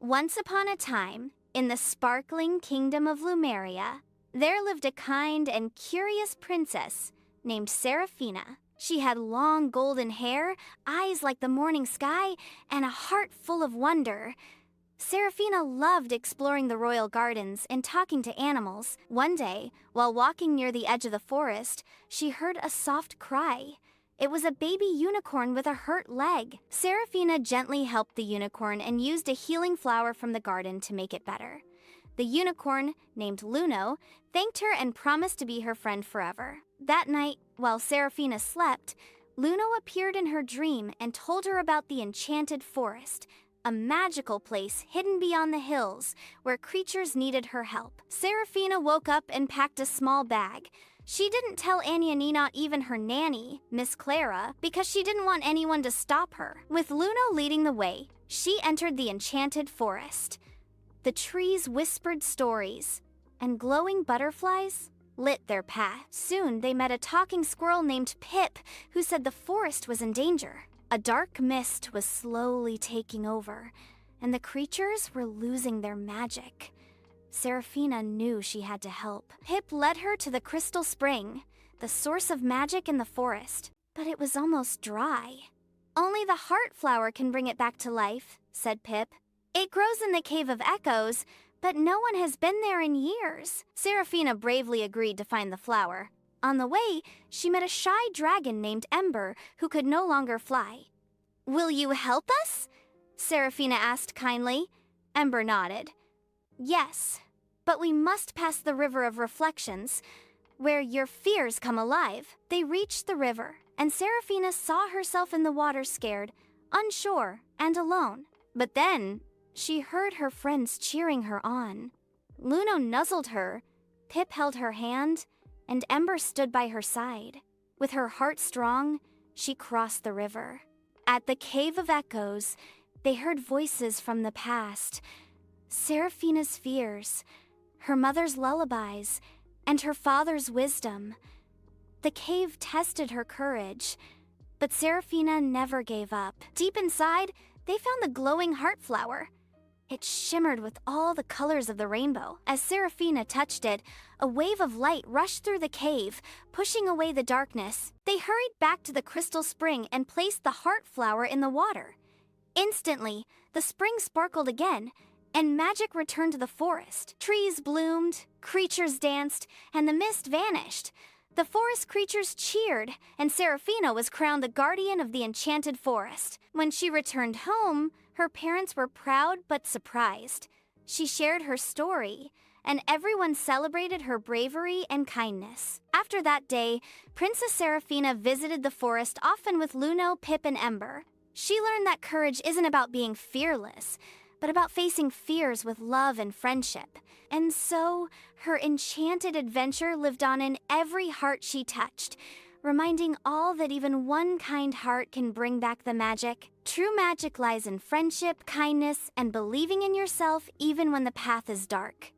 Once upon a time, in the sparkling kingdom of Lumeria, there lived a kind and curious princess named Seraphina. She had long golden hair, eyes like the morning sky, and a heart full of wonder. Seraphina loved exploring the royal gardens and talking to animals. One day, while walking near the edge of the forest, she heard a soft cry. It was a baby unicorn with a hurt leg. Seraphina gently helped the unicorn and used a healing flower from the garden to make it better. The unicorn, named Luno, thanked her and promised to be her friend forever. That night, while Seraphina slept, Luno appeared in her dream and told her about the Enchanted Forest, a magical place hidden beyond the hills where creatures needed her help. Seraphina woke up and packed a small bag. She didn't tell Annie and not even her nanny, Miss Clara, because she didn't want anyone to stop her. With Luno leading the way, she entered the Enchanted Forest. The trees whispered stories, and glowing butterflies lit their path. Soon they met a talking squirrel named Pip, who said the forest was in danger. A dark mist was slowly taking over, and the creatures were losing their magic. Seraphina knew she had to help. Pip led her to the crystal spring, the source of magic in the forest, but it was almost dry. "Only the heart flower can bring it back to life," said Pip. "It grows in the Cave of Echoes, but no one has been there in years." Seraphina bravely agreed to find the flower. On the way, she met a shy dragon named Ember who could no longer fly. "Will you help us?" Seraphina asked kindly. Ember nodded. "Yes, but we must pass the River of Reflections, where your fears come alive." They reached the river, and Seraphina saw herself in the water scared, unsure, and alone. But then, she heard her friends cheering her on. Luno nuzzled her, Pip held her hand, and Ember stood by her side. With her heart strong, she crossed the river. At the Cave of Echoes, they heard voices from the past. Seraphina's fears, her mother's lullabies, and her father's wisdom. The cave tested her courage, but Seraphina never gave up. Deep inside, they found the glowing heart flower. It shimmered with all the colors of the rainbow. As Seraphina touched it, a wave of light rushed through the cave, pushing away the darkness. They hurried back to the crystal spring and placed the heart flower in the water. Instantly, the spring sparkled again, and magic returned to the forest. Trees bloomed, creatures danced, and the mist vanished. The forest creatures cheered, and Seraphina was crowned the guardian of the Enchanted Forest. When she returned home, her parents were proud but surprised. She shared her story, and everyone celebrated her bravery and kindness. After that day, Princess Seraphina visited the forest often with Luno, Pip, and Ember. She learned that courage isn't about being fearless, but about facing fears with love and friendship. And so, her enchanted adventure lived on in every heart she touched, reminding all that even one kind heart can bring back the magic. True magic lies in friendship, kindness, and believing in yourself even when the path is dark.